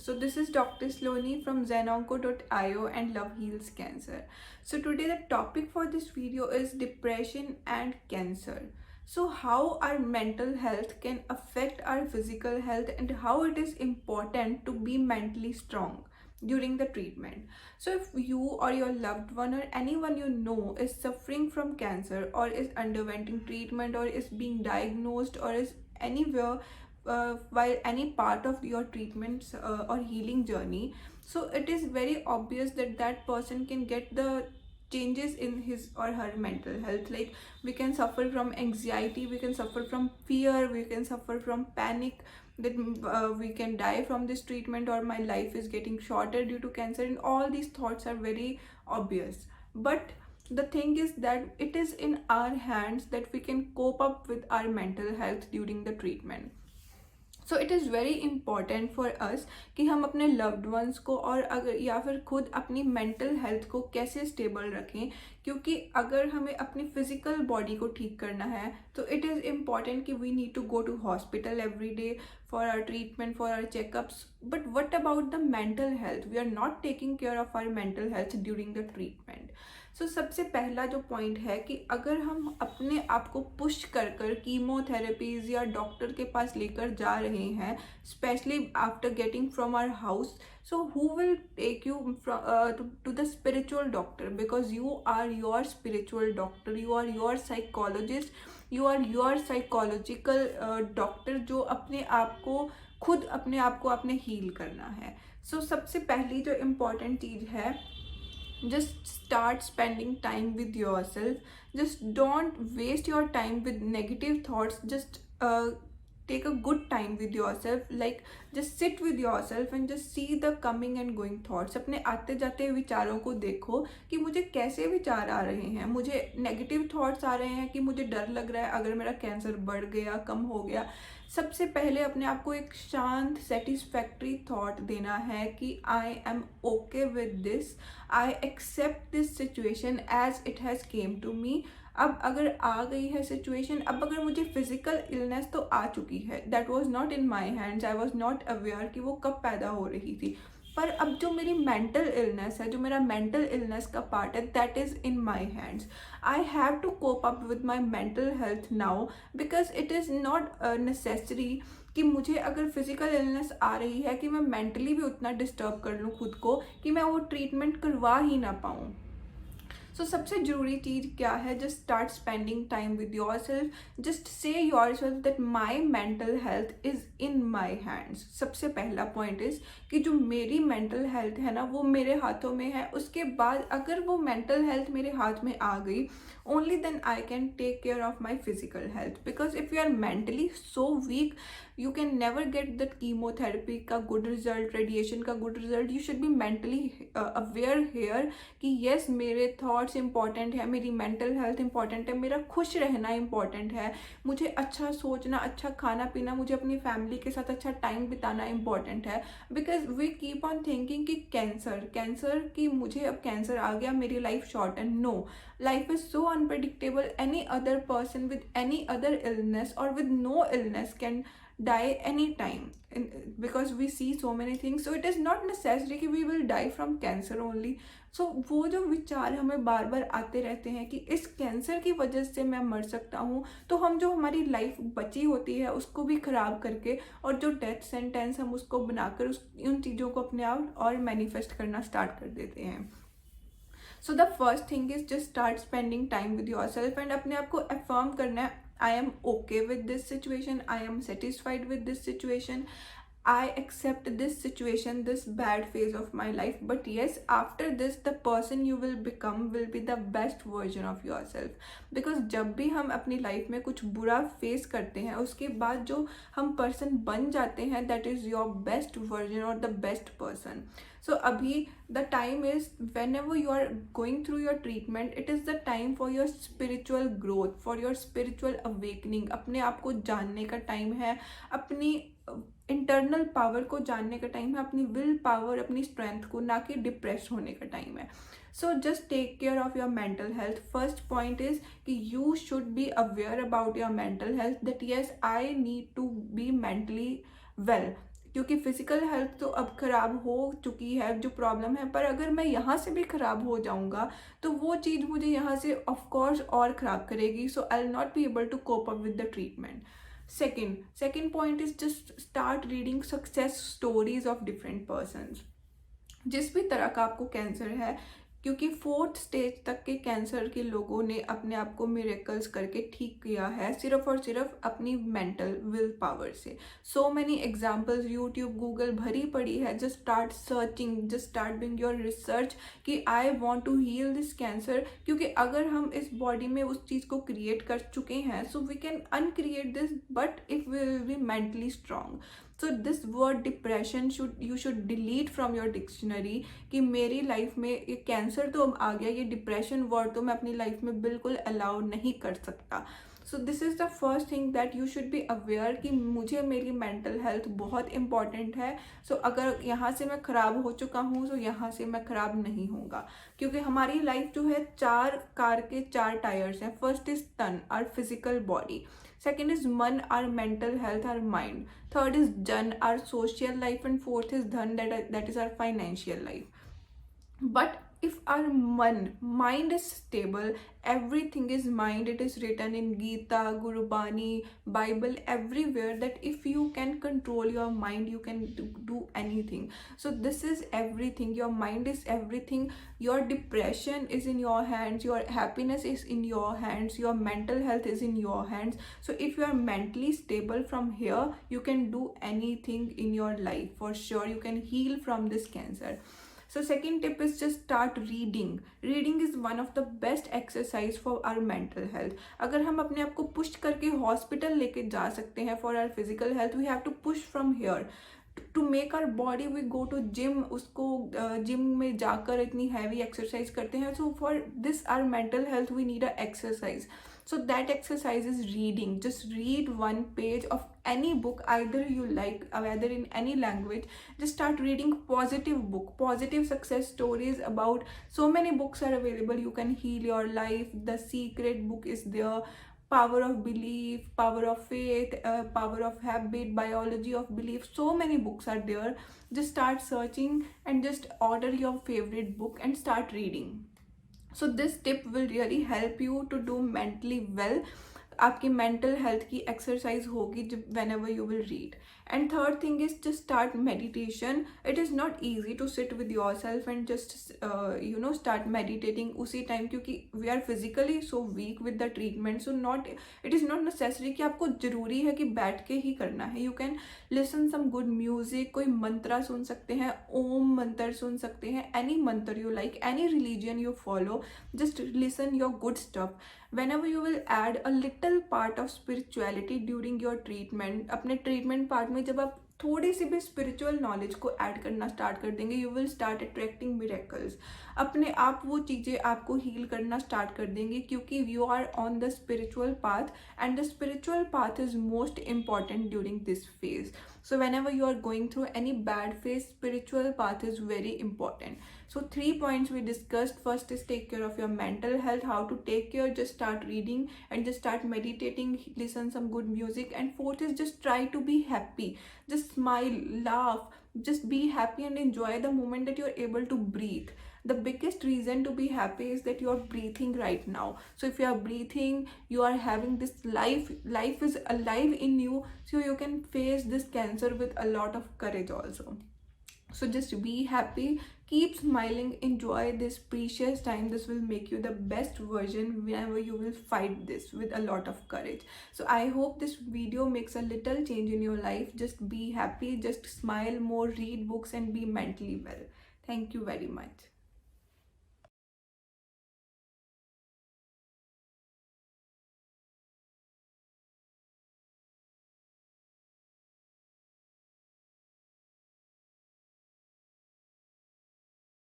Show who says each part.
Speaker 1: So this is Dr. Sloni from zenonco.io and Love Heals Cancer. So today the topic for this video is depression and cancer. So how our mental health can affect our physical health and how it is important to be mentally strong during the treatment. So if you or your loved one or anyone you know is suffering from cancer or is undergoing treatment or is being diagnosed or is anywhere while any part of your treatments or healing journey, so it is very obvious that that person can get the changes in his or her mental health. Like, we can suffer from anxiety, we can suffer from fear, we can suffer from panic that we can die from this treatment, or my life is getting shorter due to cancer, and all these thoughts are very obvious. But the thing is that it is in our hands that we can cope up with our mental health during the treatment. So it is very important for us कि हम अपने loved ones को और अगर या फिर खुद अपनी मेंटल हेल्थ को कैसे स्टेबल रखें, क्योंकि अगर हमें अपनी फिजिकल बॉडी को ठीक करना है तो इट इज़ इम्पॉर्टेंट कि we need to go to hospital every day for our treatment, for our checkups. But what about the mental health? We are not taking care of our mental health during the treatment. So सबसे पहला जो point है कि अगर हम अपने आप को पुश कर कर कीमोथेरेपीज या डॉक्टर के पास लेकर जा रहे हैं, specially after getting from our house, so who will take you to the spiritual doctor, because you are your spiritual doctor, you are your psychologist, you are your psychological doctor जो अपने आप को खुद अपने आप को आपने हील करना है. सो सबसे पहली जो इम्पोर्टेंट चीज़ है, just start spending time with yourself. Just don't waste your time with negative thoughts. Just take a good time with yourself. Like, just sit with yourself and just see the coming and going thoughts. अपने आते जाते विचारों को देखो कि मुझे कैसे विचार आ रहे हैं. मुझे नेगेटिव थॉट्स आ रहे हैं कि मुझे डर लग रहा है अगर मेरा कैंसर बढ़ गया, कम हो गया. सबसे पहले अपने आप को एक शांत सेटिस्फैक्ट्री थॉट देना है कि I am okay with this, I accept this situation as it has come to me. अब अगर आ गई है सिचुएशन, अब अगर मुझे फिजिकल इलनेस तो आ चुकी है, that was not in my hands, I was not aware कि वो कब पैदा हो रही थी. पर अब जो मेरी मेंटल इलनेस है, जो मेरा मेंटल इलनेस का पार्ट है, that is in my hands. I have to cope up with my mental health now, because it is not necessary कि मुझे अगर फिजिकल इलनेस आ रही है कि मैं मेंटली भी उतना डिस्टर्ब कर लूँ खुद को कि मैं वो ट्रीटमेंट करवा ही ना पाऊँ. सो सबसे ज़रूरी चीज़ क्या है? Just start spending time with your self. Just say your self that my mental health is in my hands. सबसे पहला पॉइंट इज़ कि जो मेरी मेंटल हेल्थ है ना, वो मेरे हाथों में है. उसके बाद अगर वो मेंटल हेल्थ मेरे हाथ में आ गई, only then I can take care of my physical health. Because if you are mentally so weak, you can never get that chemotherapy का good result, radiation का good result. You should be mentally aware here कि yes, मेरे thoughts important है, मेरी mental health important है, मेरा खुश रहना important है, मुझे अच्छा सोचना, अच्छा खाना पीना, मुझे अपनी family के साथ अच्छा time बिताना important है. Because we keep on thinking कि कैंसर कि मुझे अब कैंसर आ गया, मेरी life short है. No, life is so unpredictable. Any other person with any other illness or with no illness can die anytime, because we see so many things. So it is not necessary कि we will die from cancer only. So वो जो विचार हमें बार बार आते रहते हैं कि इस कैंसर की वजह से मैं मर सकता हूँ, तो हम जो हमारी लाइफ बची होती है उसको भी ख़राब करके और जो डेथ सेंटेंस हम उसको बनाकर उन चीज़ों को अपने आप और मैनिफेस्ट करना स्टार्ट कर देते हैं. So the first thing is just start spending time with your self and अपने आप को अफर्म करना है. आई am okay with this situation, I am satisfied with this situation, I accept this situation, this bad phase of my life. But yes, after this, the person you will become will be the best version of yourself. Because जब भी हम अपनी life में कुछ बुरा face करते हैं, उसके बाद जो हम पर्सन बन जाते हैं, that is your best version or the best person. So अभी the time is whenever you are going through your treatment, it is the time for your spiritual growth, for your spiritual awakening. अपने आप को जानने का time है, अपनी internal power को जानने का टाइम है, अपनी विल पावर, अपनी स्ट्रेंथ को, ना कि डिप्रेस होने का टाइम है. So just take care of your mental health. First point is कि you should be aware about your mental health, that yes I need to be mentally well. क्योंकि physical health तो अब खराब हो चुकी है जो प्रॉब्लम है, पर अगर मैं यहाँ से भी खराब हो जाऊँगा तो वो चीज़ मुझे यहाँ से ऑफ कोर्स और ख़राब करेगी. So I will not be able to cope up with the treatment. Second point is just start reading success stories of different persons. जिस भी तरह का आपको कैंसर है, क्योंकि 4th स्टेज तक के कैंसर के लोगों ने अपने आप को मिरेकल्स करके ठीक किया है, सिर्फ और सिर्फ अपनी मेंटल विल पावर से. So many examples, YouTube Google भरी पड़ी है. Just start searching, just start doing your research कि I want to heal this cancer. क्योंकि अगर हम इस बॉडी में उस चीज़ को क्रिएट कर चुके हैं, so we can uncreate this, but if we will be mentally strong. So this word depression you should delete from your dictionary कि मेरी लाइफ में ये कैंसर तो अब आ गया, ये डिप्रेशन वर्ड तो मैं अपनी लाइफ में बिल्कुल अलाउ नहीं कर सकता. So this is the first thing that you should be aware कि मुझे मेरी मेंटल हेल्थ बहुत इंपॉर्टेंट है. सो अगर यहाँ से मैं ख़राब हो चुका हूँ तो यहाँ से मैं ख़राब नहीं होऊंगा. क्योंकि हमारी लाइफ जो है 4 कार के 4 टायर्स हैं. फर्स्ट इज तन, our physical body. Second is man, our mental health, our mind. Third is jan, our social life, and fourth is dhan, that is our financial life. But if our mind is stable, everything is mind. It is written in Gita, Gurubani, Bible, everywhere that if you can control your mind, you can do anything. So this is everything. Your mind is everything. Your depression is in your hands. Your happiness is in your hands. Your mental health is in your hands. So if you are mentally stable from here, you can do anything in your life. For sure, you can heal from this cancer. So second tip is just start reading. Reading is one of the best exercise for our mental health. अगर हम अपने आप को push करके hospital लेके जा सकते हैं for our physical health, we have to push from here. To make our body, we go to gym, उसको जिम में जाकर इतनी हैवी एक्सरसाइज करते हैं. So for this our mental health we need a exercise. So that exercise is reading. Just read one page of any book, either you like, whether in any language. Just start reading positive book, positive success stories about. So many books are available. You can heal your life. The Secret book is there. Power of belief, power of faith, power of habit, biology of belief. So many books are there. Just start searching and just order your favorite book and start reading. So this tip will really help you to do mentally well. आपकी mental health की exercise होगी जब whenever you will read. And third thing is just start meditation. It is not easy to sit with yourself and just start meditating उसी time, क्योंकि we are physically so weak with the treatment. So it is not necessary कि आपको जरूरी है कि बैठ के ही करना है. You can listen some good music. कोई मंत्रा सुन सकते हैं, ओम मंत्र सुन सकते हैं, any मंत्र you like, any religion you follow. Just listen your good stuff. Whenever you will add a little part of spirituality during your treatment, अपने ट्रीटमेंट पार्ट में जब आप थोड़ी सी भी स्पिरिचुअल नॉलेज को ऐड करना स्टार्ट कर देंगे, you will start attracting miracles. अपने आप वो चीज़ें आपको हील करना स्टार्ट कर देंगे, क्योंकि you are on the spiritual path and the spiritual path is most important during this phase. So whenever you are going through any bad phase, spiritual path is very important. So 3 points we discussed. First is take care of your mental health. How to take care? Just start reading and just start meditating, listen some good music. And fourth is just try to be happy. Just smile, laugh, just be happy and enjoy the moment that you're able to breathe. The biggest reason to be happy is that you are breathing right now. So if you are breathing, you are having this life is alive in you, so you can face this cancer with a lot of courage also. So just be happy, keep smiling, enjoy this precious time. This will make you the best version whenever you will fight this with a lot of courage. So I hope this video makes a little change in your life. Just be happy, just smile more, read books and be mentally well. Thank you very much.